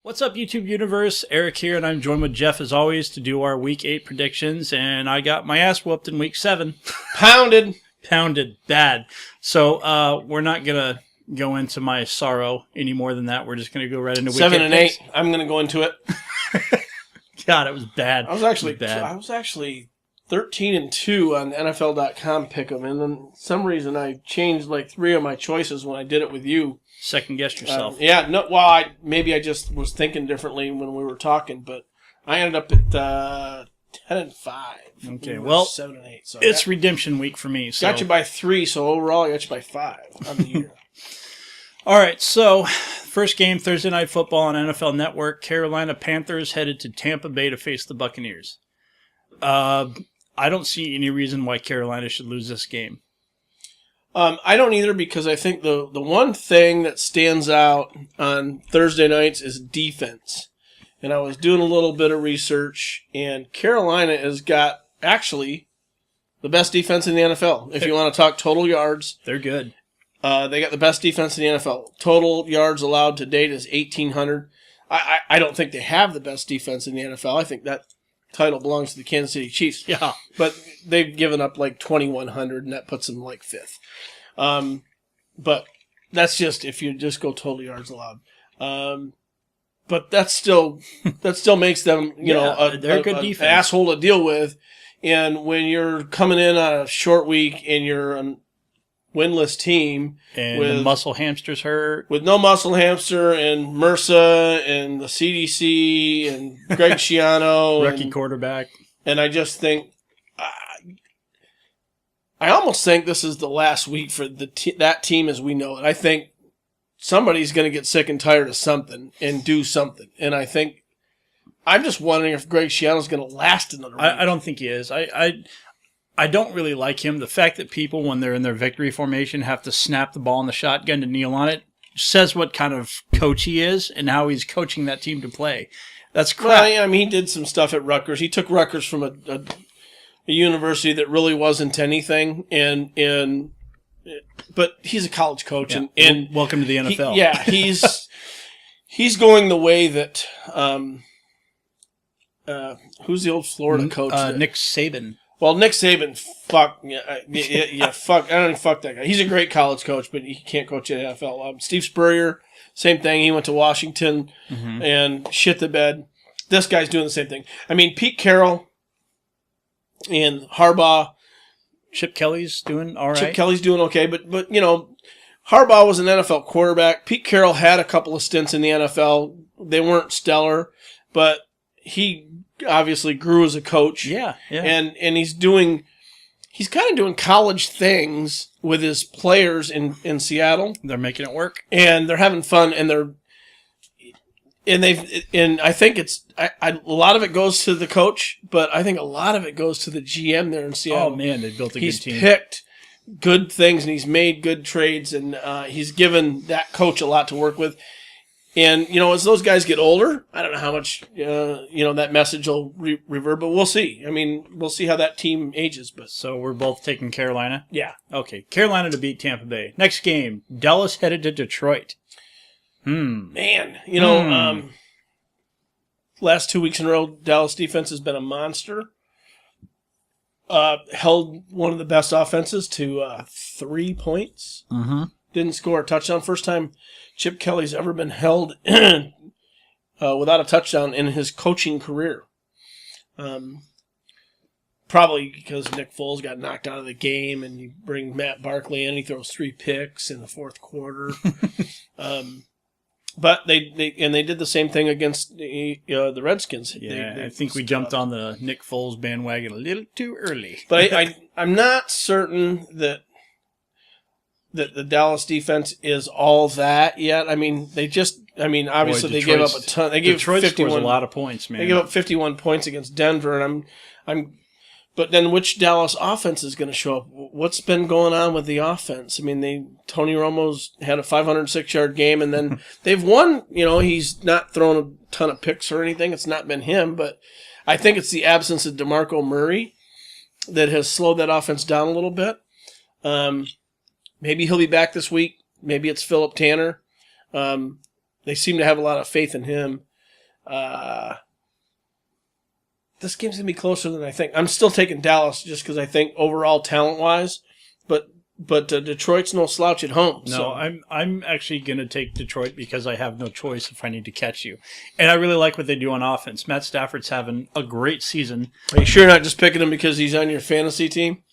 What's up, YouTube universe? Eric here, and I'm joined with Jeff as always to do our Week 8 predictions, and I got my ass whooped in Week 7. Pounded. Pounded. Bad. So we're not going to go into my sorrow any more than that. We're just going to go right into Week 7 8 and picks. 8. I'm going to go into it. God, it was bad. I was actually bad. 13-2 on NFL.com pick'em, and then some reason I changed like 3 of my choices when I did it with you. Second guess yourself. Maybe I just was thinking differently when we were talking, but I ended up at 10-5. Okay, well, 7 and 8. So it's redemption week for me. So. Got you by 3, so overall I got you by 5 on the year. All right, so first game, Thursday Night Football on NFL Network. Carolina Panthers headed to Tampa Bay to face the Buccaneers. I don't see any reason why Carolina should lose this game. I don't either, because I think the one thing that stands out on Thursday nights is defense. And I was doing a little bit of research, and Carolina has got actually the best defense in the NFL. If you want to talk total yards, they're good. They got the best defense in the NFL. Total yards allowed to date is 1,800. I don't think they have the best defense in the NFL. I think that title belongs to the Kansas City Chiefs. Yeah. But they've given up like 2,100, and that puts them like 5th. But that's just if you just go total yards allowed. But that still makes them, they're a good defense. An asshole to deal with. And when you're coming in on a short week and you're a winless team and with the muscle hamster's hurt, with no muscle hamster and MRSA and the CDC and Greg Schiano, rookie quarterback, and I just think. I almost think this is the last week for that team as we know it. I think somebody's going to get sick and tired of something and do something. And I think I'm just wondering if Greg Schiano's going to last another week. I don't think he is. I don't really like him. The fact that people, when they're in their victory formation, have to snap the ball in the shotgun to kneel on it says what kind of coach he is and how he's coaching that team to play. That's crap. Well, I mean, he did some stuff at Rutgers. He took Rutgers from a university that really wasn't anything, but he's a college coach, yeah. and welcome to the NFL. He's going the way that who's the old Florida coach? Nick Saban. Well, Nick Saban, fuck fuck. I don't even fuck that guy. He's a great college coach, but he can't coach at NFL. Steve Spurrier, same thing. He went to Washington and shit the bed. This guy's doing the same thing. I mean, Pete Carroll and Harbaugh. Chip Kelly's doing all right. Chip Kelly's doing okay, but Harbaugh was an NFL quarterback. Pete Carroll had a couple of stints in the NFL. They weren't stellar, but he obviously grew as a coach. Yeah. And he's kind of doing college things with his players in Seattle. They're making it work. And they're having fun, and I think a lot of it goes to the coach, but I think a lot of it goes to the GM there in Seattle. Oh man, they built a good team. He's picked good things and he's made good trades, and he's given that coach a lot to work with. And as those guys get older, I don't know how much that message will revert, but we'll see. I mean, we'll see how that team ages. But so we're both taking Carolina. Yeah. Okay, Carolina to beat Tampa Bay. Next game, Dallas headed to Detroit. Man, last 2 weeks in a row, Dallas defense has been a monster. Held one of the best offenses to 3 points. Mm-hmm. Didn't score a touchdown. First time Chip Kelly's ever been held without a touchdown in his coaching career. Probably because Nick Foles got knocked out of the game, and you bring Matt Barkley in, he throws 3 picks in the fourth quarter. But they did the same thing against the Redskins. Yeah, I think we jumped on the Nick Foles bandwagon a little too early. But I'm not certain that the Dallas defense is all that yet. I mean, obviously they gave up a ton. They gave Detroit 51, scores a lot of points, man. They gave up 51 points against Denver, and But then which Dallas offense is going to show up? What's been going on with the offense? I mean, Tony Romo's had a 506-yard game, and then they've won. He's not thrown a ton of picks or anything. It's not been him, but I think it's the absence of DeMarco Murray that has slowed that offense down a little bit. Maybe he'll be back this week. Maybe it's Phillip Tanner. They seem to have a lot of faith in him. This game's going to be closer than I think. I'm still taking Dallas just because I think overall talent-wise, but Detroit's no slouch at home. No, so. I'm actually going to take Detroit because I have no choice if I need to catch you. And I really like what they do on offense. Matt Stafford's having a great season. Are you sure you're not just picking him because he's on your fantasy team?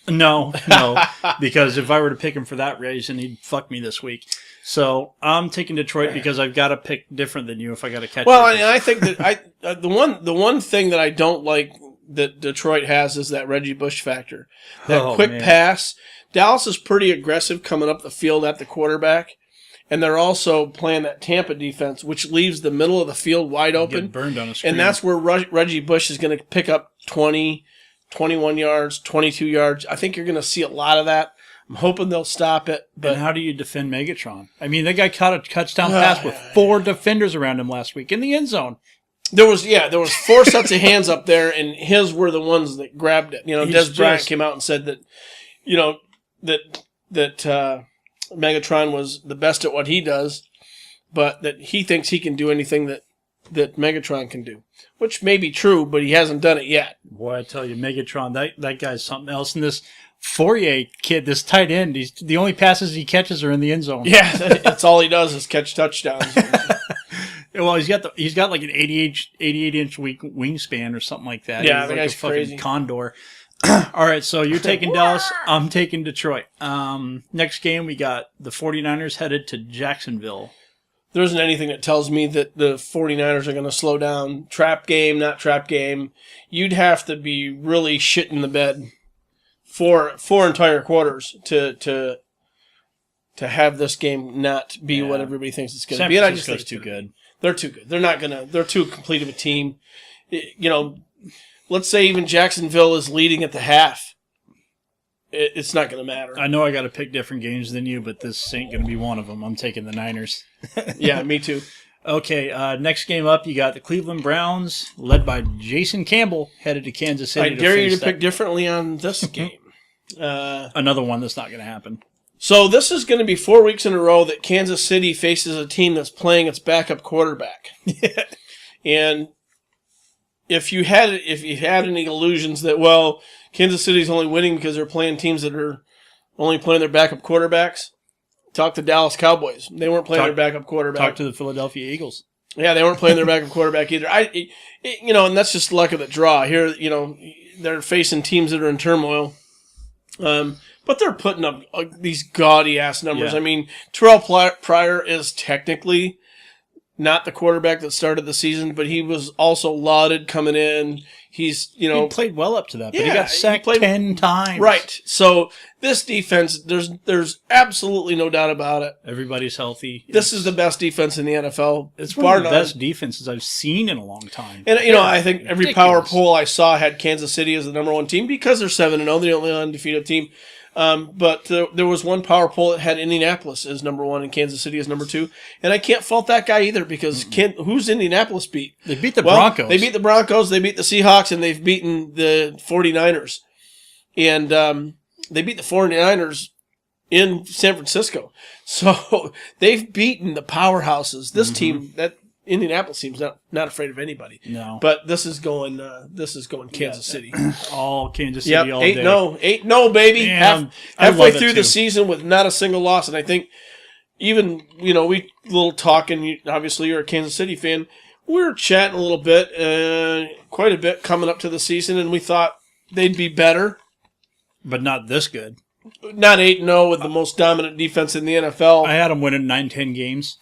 No, because if I were to pick him for that reason, he'd fuck me this week. So I'm taking Detroit because I've got to pick different than you if I got to catch. Well, and I think that the one thing that I don't like that Detroit has is that Reggie Bush factor, that quick pass. Dallas is pretty aggressive coming up the field at the quarterback, and they're also playing that Tampa defense, which leaves the middle of the field wide open. Get burned on a screen. And that's where Reggie Bush is going to pick up 20, 21 yards, 22 yards. I think you're going to see a lot of that. I'm hoping they'll stop it. But and how do you defend Megatron? I mean, that guy caught a touchdown pass with 4 defenders around him last week in the end zone. There was 4 sets of hands up there, and his were the ones that grabbed it. Des Bryant came out and said that, that Megatron was the best at what he does, but that he thinks he can do anything that Megatron can do, which may be true, but he hasn't done it yet. Boy, I tell you, Megatron, that guy's something else. And this Fourier kid, this tight end, the only passes he catches are in the end zone. Yeah, that's all he does is catch touchdowns. Well, he's got like an 88-inch wingspan or something like that. Yeah, he's the like guy's a fucking crazy. Condor. All right, so you're taking Dallas. I'm taking Detroit. Next game, we got the 49ers headed to Jacksonville. There isn't anything that tells me that the 49ers are going to slow down. Trap game, not trap game. You'd have to be really shitting the bed for 4 entire quarters to have this game not be what everybody thinks it's going to be. And I just think it's too good. They're too good. They're too complete of a team. Let's say even Jacksonville is leading at the half. It's not going to matter. I know I got to pick different games than you, but this ain't going to be one of them. I'm taking the Niners. Yeah, me too. Okay, next game up, you got the Cleveland Browns, led by Jason Campbell, headed to Kansas City. I dare you to pick differently on this game. Another one that's not going to happen. So this is going to be 4 weeks in a row that Kansas City faces a team that's playing its backup quarterback. And if you had any illusions that, Kansas City's only winning because they're playing teams that are only playing their backup quarterbacks, talk to Dallas Cowboys. They weren't playing their backup quarterback. Talk to the Philadelphia Eagles. Yeah, they weren't playing their backup quarterback either. And that's just luck of the draw. Here, they're facing teams that are in turmoil. But they're putting up these gaudy-ass numbers. Yeah. I mean, Terrell Pryor is technically not the quarterback that started the season, but he was also lauded coming in. He played well up to that, but he got sacked 10 times. Right. So this defense, there's absolutely no doubt about it. Everybody's healthy. This is the best defense in the NFL. It's one of the best defenses I've seen in a long time. And, I think every power poll I saw had Kansas City as the number 1 team because they're 7-0. They're the only undefeated team. But there was one power poll that had Indianapolis as number 1 and Kansas City as number 2. And I can't fault that guy either because who's Indianapolis beat? They beat the Broncos. They beat the Broncos, they beat the Seahawks, and they've beaten the 49ers. And they beat the 49ers in San Francisco. So they've beaten the powerhouses. This team, that Indianapolis team's not afraid of anybody. No. But this is going Kansas City. All Kansas City all day. 8-0, baby. Halfway through the too. season with not a single loss. And I think even, we little talking, obviously you're a Kansas City fan, we were chatting a little bit, quite a bit coming up to the season, and we thought they'd be better. But not this good. Not 8-0 with the most dominant defense in the NFL. I had them winning 9-10 games.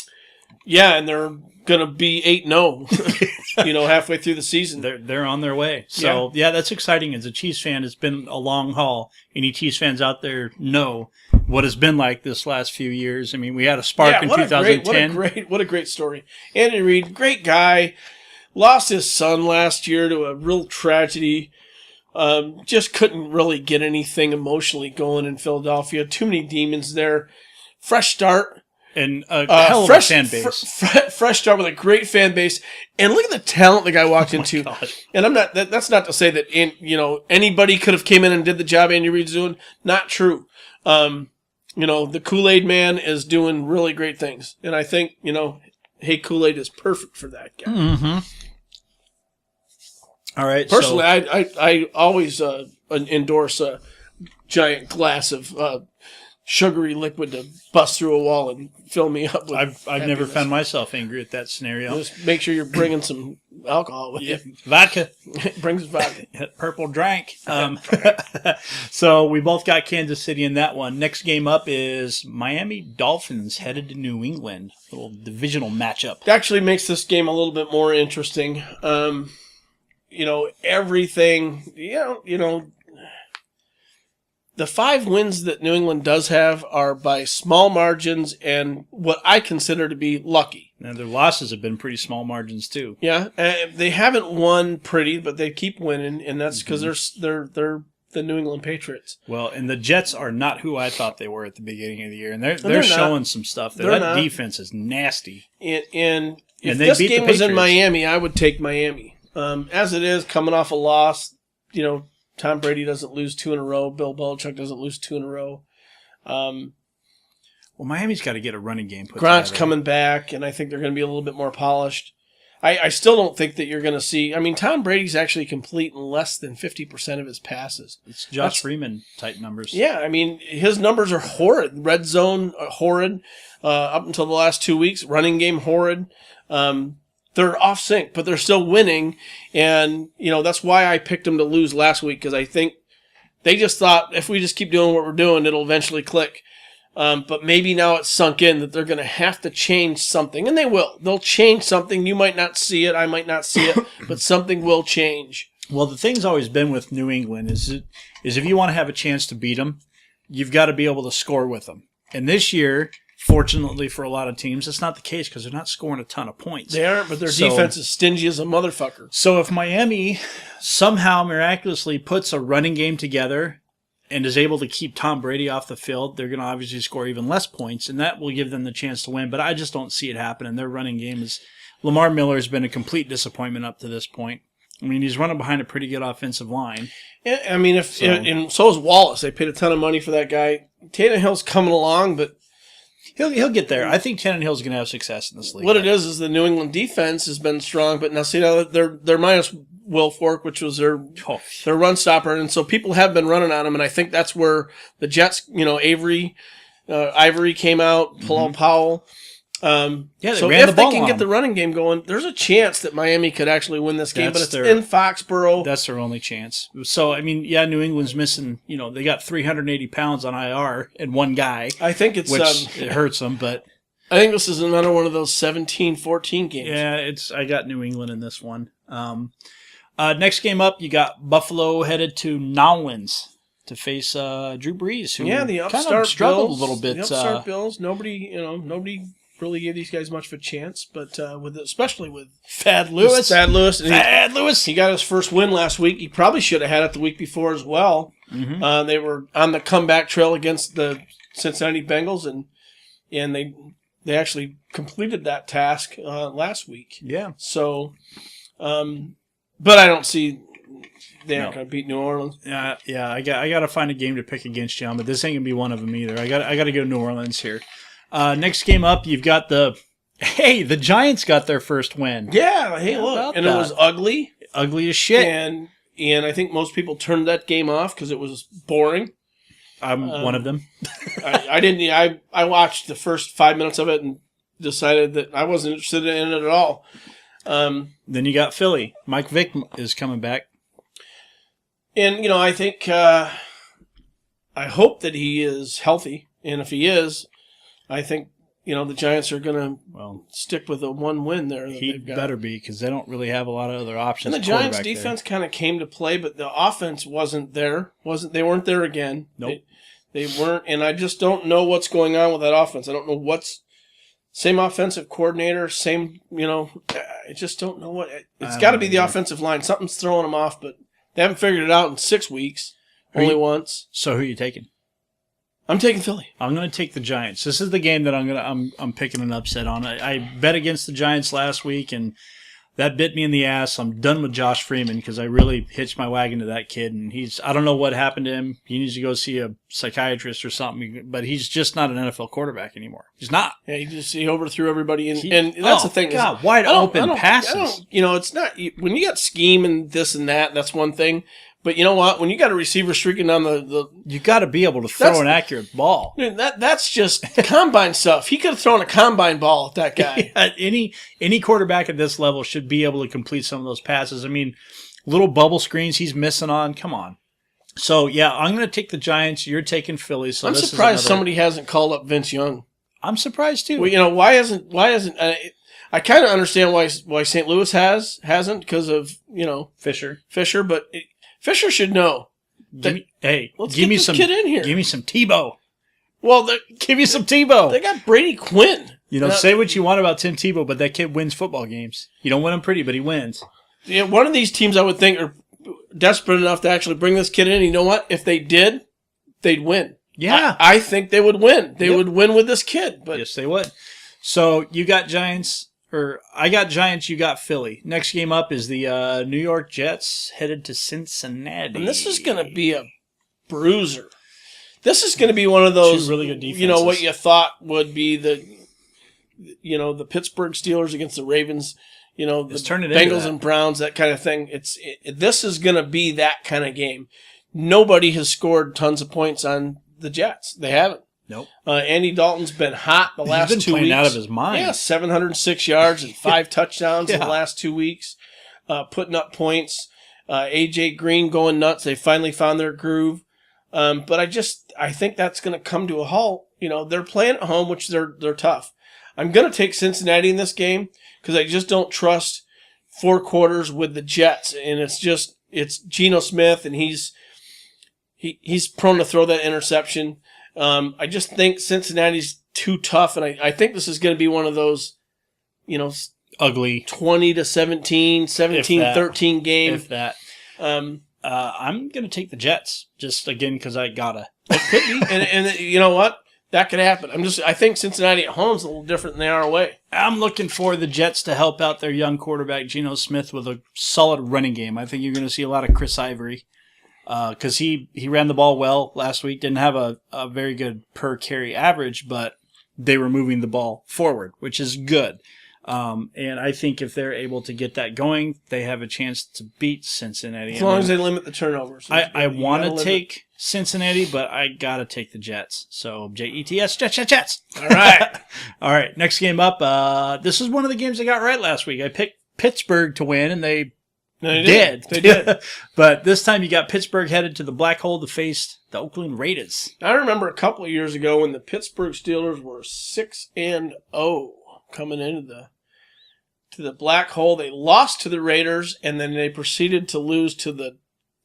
Yeah, and they're going to be 8-0, halfway through the season. They're on their way. So, yeah, that's exciting. As a Chiefs fan, it's been a long haul. Any Chiefs fans out there know what it's been like this last few years. I mean, we had a spark in 2010. What a great story. Andy Reid, great guy. Lost his son last year to a real tragedy. Just couldn't really get anything emotionally going in Philadelphia. Too many demons there. Fresh start. And a hell of a fan base. Fresh start with a great fan base. And look at the talent the guy walked into. God. And I'm not. That's not to say that anybody could have came in and did the job Andy Reid's doing. Not true. The Kool-Aid man is doing really great things. And I think Hey Kool-Aid is perfect for that guy. Mm-hmm. All right. Personally, I always endorse a giant glass of sugary liquid to bust through a wall and fill me up with I've never found myself angry at that scenario. Just make sure you're bringing some alcohol with you. Vodka. Brings vodka. Purple drank. So we both got Kansas City in that one. Next game up is Miami Dolphins headed to New England. A little divisional matchup. It actually makes this game a little bit more interesting. Everything, the 5 wins that New England does have are by small margins and what I consider to be lucky. Now, their losses have been pretty small margins, too. Yeah, they haven't won pretty, but they keep winning, and that's because they're the New England Patriots. Well, and the Jets are not who I thought they were at the beginning of the year, and they're showing some stuff. That defense is nasty. And if this game was in Miami, I would take Miami. As it is, coming off a loss, Tom Brady doesn't lose 2 in a row. Bill Belichick doesn't lose 2 in a row. Well, Miami's got to get a running game put Gronk's together. coming back, and I think they're going to be a little bit more polished. I still don't think that you're going to see... I mean, Tom Brady's actually completing less than 50% of his passes. It's Josh Freeman type numbers. Yeah, I mean, his numbers are horrid. Red zone, horrid. Up until the last 2 weeks, running game, horrid. They're off sync, but they're still winning. And, that's why I picked them to lose last week, because I think they just thought if we just keep doing what we're doing, it'll eventually click. But maybe now it's sunk in that they're going to have to change something, and they will. They'll change something. You might not see it. I might not see it, but something will change. Well, the thing's always been with New England is if you want to have a chance to beat them, you've got to be able to score with them. And this year, fortunately for a lot of teams, that's not the case because they're not scoring a ton of points. They aren't, but their defense is stingy as a motherfucker. So if Miami somehow miraculously puts a running game together and is able to keep Tom Brady off the field, they're going to obviously score even less points, and that will give them the chance to win. But I just don't see it happening. Their running game is... Lamar Miller has been a complete disappointment up to this point. I mean, he's running behind a pretty good offensive line. Yeah, I mean, and so is Wallace. They paid a ton of money for that guy. Tannehill's coming along, but... He'll get there. I think Tannehill's going to have success in this league. What it is the New England defense has been strong, but now they're minus Will Fork, which was their run stopper, and so people have been running on him, and I think that's where the Jets, Ivory came out, Powell. They so ran if the they ball can on get him. the running game going, there's a chance that Miami could actually win this game, That's but it's in Foxborough. That's their only chance. So, I mean, New England's missing, they got 380 pounds on IR and one guy. I think it's... Which it hurts them, but... I think this is another one of those 17-14 games. Yeah, I got New England in this one. Next game up, you got Buffalo headed to Nolans to face Drew Brees, who the upstart kind of struggled Bills, a little bit. The upstart Bills, nobody really gave these guys much of a chance, but especially with Thad Lewis. Thad Lewis. He got his first win last week. He probably should have had it the week before as well. Mm-hmm. They were on the comeback trail against the Cincinnati Bengals, and they actually completed that task last week. Yeah. So, but I don't see they aren't going to beat New Orleans. Yeah. I got to find a game to pick against John, but this ain't gonna be one of them either. I got to go New Orleans here. Next game up, you've got the Giants got their first win. Yeah. Hey, look, and it was ugly as shit. And I think most people turned that game off because it was boring. I'm one of them. I didn't. I watched the first 5 minutes of it and decided that I wasn't interested in it at all. Then you got Philly. Mike Vick is coming back. And, I think, I hope that he is healthy. And if he is, I think, the Giants are going to stick with a one win there. He better be, because they don't really have a lot of other options. And the Giants' defense kind of came to play, but the offense wasn't there. They weren't there again. Nope. They weren't, and I just don't know what's going on with that offense. I don't know same offensive coordinator, same, I just don't know what. It's got to be the offensive line. Something's throwing them off, but they haven't figured it out in 6 weeks. Only once. So who are you taking? I'm taking Philly. I'm going to take the Giants. This is the game that I'm picking an upset on. I bet against the Giants last week, and that bit me in the ass. I'm done with Josh Freeman because I really hitched my wagon to that kid, and I don't know what happened to him. He needs to go see a psychiatrist or something, but he's just not an NFL quarterback anymore. He's not. Yeah, he overthrew everybody, and that's the thing. God, wide open passes. It's not when you got scheme and this and that. That's one thing. But you know what? When you got a receiver streaking down you got to be able to throw an accurate ball. That's just combine stuff. He could have thrown a combine ball at that guy. Yeah, any quarterback at this level should be able to complete some of those passes. I mean, little bubble screens he's missing on. Come on. So yeah, I'm going to take the Giants. You're taking Philly. So I'm surprised somebody hasn't called up Vince Young. I'm surprised too. Well, why hasn't? I kind of understand why St. Louis hasn't because of Fisher, but. Fisher should know. Give me some kid in here. Give me some Tebow. Well, give me some Tebow. They got Brady Quinn. Say what you want about Tim Tebow, but that kid wins football games. You don't win them pretty, but he wins. Yeah, one of these teams I would think are desperate enough to actually bring this kid in. You know what? If they did, they'd win. Yeah, I think they would win. They would win with this kid. But yes, they would. So you got Giants. I got Giants, you got Philly. Next game up is the New York Jets headed to Cincinnati. And this is going to be a bruiser. This is going to be one of those, two really good defenses. What you thought would be the Pittsburgh Steelers against the Ravens, the Bengals and Browns, that kind of thing. This is going to be that kind of game. Nobody has scored tons of points on the Jets. They haven't. Nope. Andy Dalton's been hot the last 2 weeks. He's been playing out of his mind. Yeah, 706 yards and 5 touchdowns in the last 2 weeks, putting up points. A.J. Green going nuts. They finally found their groove. But I think that's going to come to a halt. They're playing at home, which they're tough. I'm going to take Cincinnati in this game because I just don't trust 4 quarters with the Jets, and it's Geno Smith, and he's prone to throw that interception. I just think Cincinnati's too tough, and I think this is going to be one of those, ugly 20-17, 17-13 game. If that. I'm going to take the Jets, just again because I gotta. It could be, and you know what? That could happen. I think Cincinnati at home is a little different than they are away. I'm looking for the Jets to help out their young quarterback Geno Smith with a solid running game. I think you're going to see a lot of Chris Ivory. Because he ran the ball well last week, didn't have a very good per carry average, but they were moving the ball forward, which is good. And I think if they're able to get that going, they have a chance to beat Cincinnati. As long as they limit the turnovers. I want to take Cincinnati, but I got to take the Jets. So, Jets, Jets. All right. All right, next game up. This is one of the games I got right last week. I picked Pittsburgh to win, and they did. They did. But this time you got Pittsburgh headed to the black hole to face the Oakland Raiders. I remember a couple of years ago when the Pittsburgh Steelers were 6-0 coming into the black hole. They lost to the Raiders, and then they proceeded to lose to the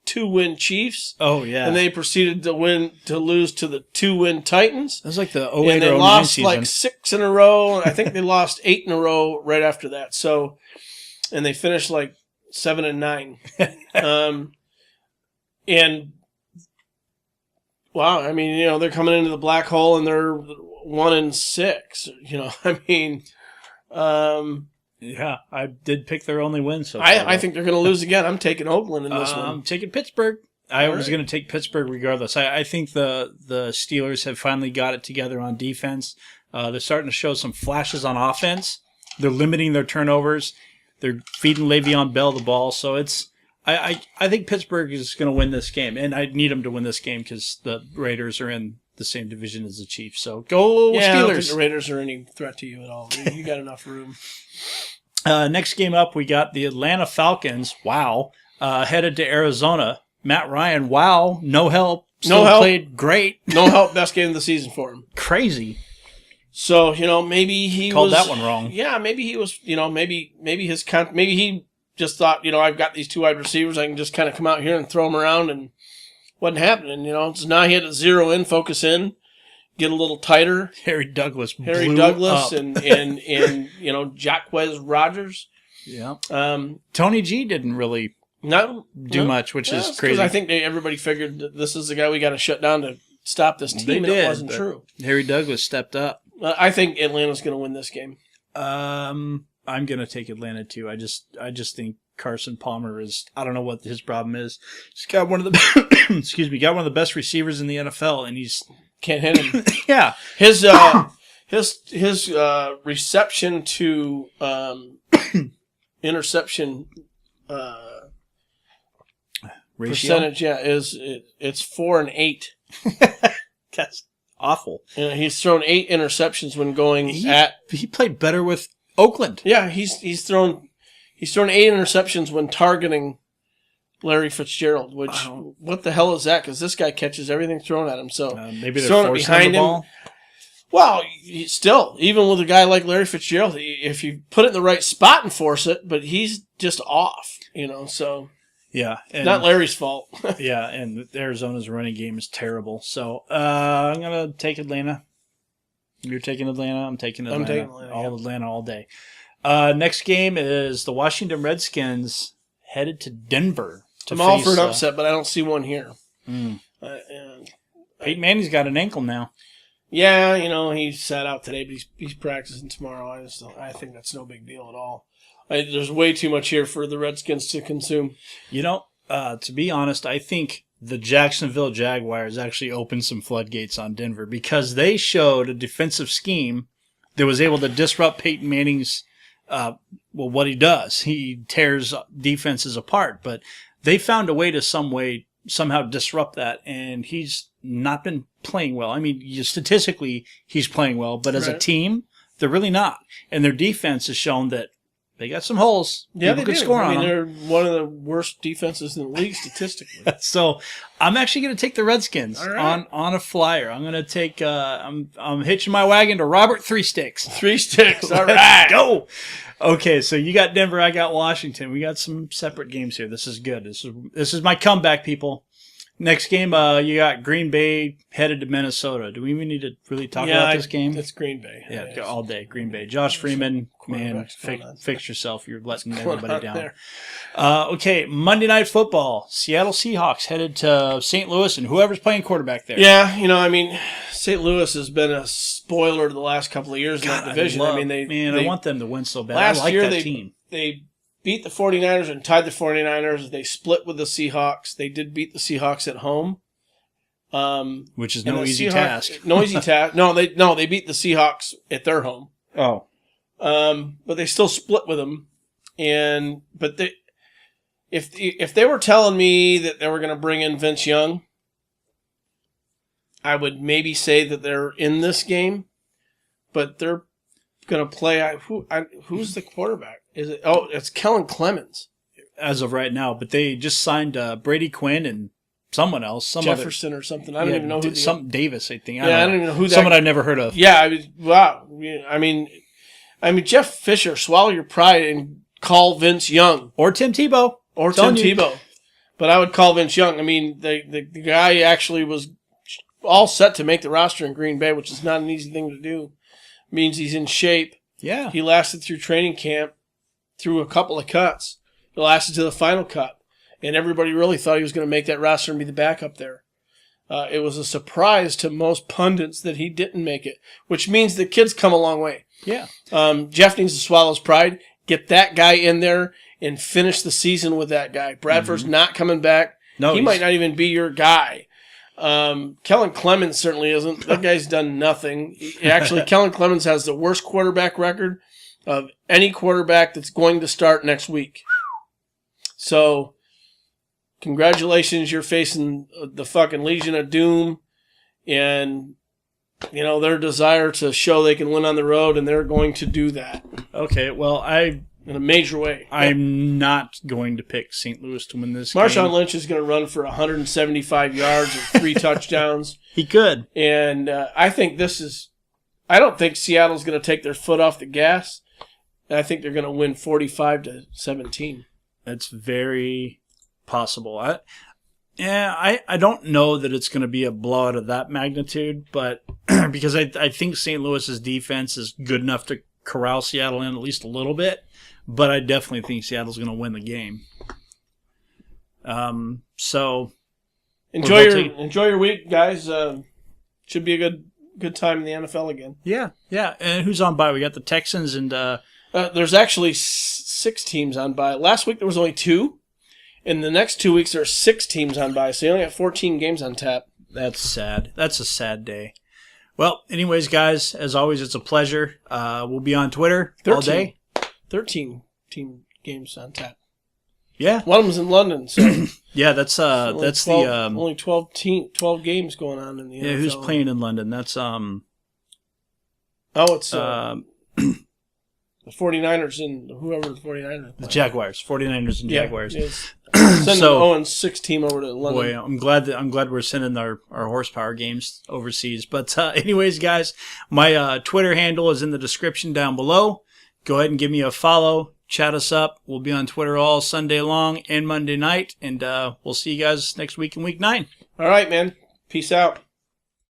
2-win Chiefs. Oh, yeah. And they proceeded to lose to the 2-win Titans. It was like the 08 and they or 09 lost season. like 6 in a row. And I think they lost 8 in a row right after that. So, and they finished like 7-9. And wow, I mean, they're coming into the black hole and they're 1-6. Yeah, I did pick their only win so far. I think they're going to lose again. I'm taking Oakland in this one. I'm taking Pittsburgh. I was going to take Pittsburgh regardless. I think the Steelers have finally got it together on defense. They're starting to show some flashes on offense. They're limiting their turnovers. They're feeding Le'Veon Bell the ball. So I think Pittsburgh is going to win this game. And I need them to win this game because the Raiders are in the same division as the Chiefs. So go Steelers. I don't think the Raiders are any threat to you at all. You got enough room. Next game up, we got the Atlanta Falcons. Wow. Headed to Arizona. Matt Ryan. Wow. No help. Still played great. No help. Best game of the season for him. Crazy. So, maybe he called that one wrong. Yeah, maybe he was, maybe he just thought, I've got these 2 wide receivers. I can just kind of come out here and throw them around, and wasn't happening, So now he had to zero in, focus in, get a little tighter. Harry Douglas and Jacquez Rogers. Yeah. Tony G didn't really do much, which is crazy. Because I think everybody figured that this is the guy we got to shut down to stop this team. They did, it wasn't true. Harry Douglas stepped up. I think Atlanta's going to win this game. I'm I'm gonna take Atlanta too. I just think Carson Palmer is. I don't know what his problem is. He's got one of the excuse me, got one of the best receivers in the NFL, and he's can't hit him. yeah. His reception to interception Ratio? percentage, it's 4 and 8. That's awful. He's thrown 8 interceptions when going He played better with Oakland. Yeah, he's thrown 8 interceptions when targeting Larry Fitzgerald. Which what the hell is that? Because this guy catches everything thrown at him. So maybe they're throwing it forcing behind the ball. him. Well, still, even with a guy like Larry Fitzgerald, if you put it in the right spot and force it, but he's just off. So. Yeah. Not Larry's fault. Yeah, and Arizona's running game is terrible. So I'm going to take Atlanta. You're taking Atlanta. I'm taking Atlanta. I'm taking Atlanta. Atlanta all day. Next game is the Washington Redskins headed to Denver. I'm all for an upset, but I don't see one here. Peyton Manning's got an ankle now. Yeah, he sat out today, but he's practicing tomorrow. I think that's no big deal at all. There's way too much here for the Redskins to consume. To be honest, I think the Jacksonville Jaguars actually opened some floodgates on Denver because they showed a defensive scheme that was able to disrupt Peyton Manning's, what he does. He tears defenses apart, but they found a way to somehow disrupt that, and he's not been playing well. I mean, statistically, he's playing well, but as a team, they're really not. And their defense has shown that they got some holes. Yeah, People they could do. score on them. They're one of the worst defenses in the league statistically. So I'm actually going to take the Redskins right. on a flyer. I'm going to take. I'm hitching my wagon to Robert Three Sticks. 3 sticks. All Let's right, go. Okay, so you got Denver. I got Washington. We got some separate games here. This is good. This is my comeback, people. Next game, you got Green Bay headed to Minnesota. Do we even need to really talk about this game? It's Green Bay. Yeah, all day. Green Bay. Josh Freeman, man, fix yourself. You're letting everybody down. Okay, Monday Night Football. Seattle Seahawks headed to St. Louis, and whoever's playing quarterback there. Yeah, St. Louis has been a spoiler the last couple of years in that division. I want them to win so bad. Last I like year that team. They beat the 49ers and tied the 49ers. They split with the Seahawks. They did beat the Seahawks at home. Which is no easy task. No easy task. No, they beat the Seahawks at their home. Oh. But they still split with them. If they were telling me that they were going to bring in Vince Young, I would maybe say that they're in this game, but they're going to play. Who's the quarterback? Is it? Oh, it's Kellen Clemens. As of right now, but they just signed Brady Quinn and someone else, Jefferson or something. I don't even know who. Davis, I think. I don't even know who. Someone I've never heard of. Yeah, wow. I mean, Jeff Fisher, swallow your pride and call Vince Young or Tim Tebow Tebow. But I would call Vince Young. I mean, the guy actually was all set to make the roster in Green Bay, which is not an easy thing to do. It means he's in shape. Yeah, he lasted through training camp. Through a couple of cuts. It lasted to the final cut. And everybody really thought he was going to make that roster and be the backup there. It was a surprise to most pundits that he didn't make it, which means the kid's come a long way. Yeah. Jeff needs to swallow his pride, get that guy in there, and finish the season with that guy. Bradford's not coming back. No, he might not even be your guy. Kellen Clemens certainly isn't. That guy's done nothing. Actually, Kellen Clemens has the worst quarterback record of any quarterback that's going to start next week. So, congratulations, you're facing the fucking Legion of Doom and, their desire to show they can win on the road, and they're going to do that. Okay, well, in a major way. I'm not going to pick St. Louis to win this game. Marshawn Lynch is going to run for 175 yards and 3 touchdowns. He could. And I don't think Seattle's going to take their foot off the gas. I think they're going to win 45-17. That's very possible. I don't know that it's going to be a blowout of that magnitude, but because I think St. Louis's defense is good enough to corral Seattle in at least a little bit, but I definitely think Seattle's going to win the game. So enjoy your week, guys. Should be a good time in the NFL again. Yeah. And who's on bye? We got the Texans and There's actually 6 teams on bye. Last week there was only 2. In the next 2 weeks there are 6 teams on bye. So you only got 14 games on tap. That's sad. That's a sad day. Well, anyways, guys, as always, it's a pleasure. We'll be on Twitter all day. 13 team games on tap. Yeah. One of them's in London, so yeah, that's 12, the only 12 games going on in the NFL. who's playing in London? That's it's the 49ers and whoever the 49ers are. The Jaguars, 49ers and Jaguars. Send the 0-6 team over to London. Boy, I'm glad we're sending our horsepower games overseas. But anyways, guys, my Twitter handle is in the description down below. Go ahead and give me a follow. Chat us up. We'll be on Twitter all Sunday long and Monday night. And we'll see you guys next week in Week 9. All right, man. Peace out.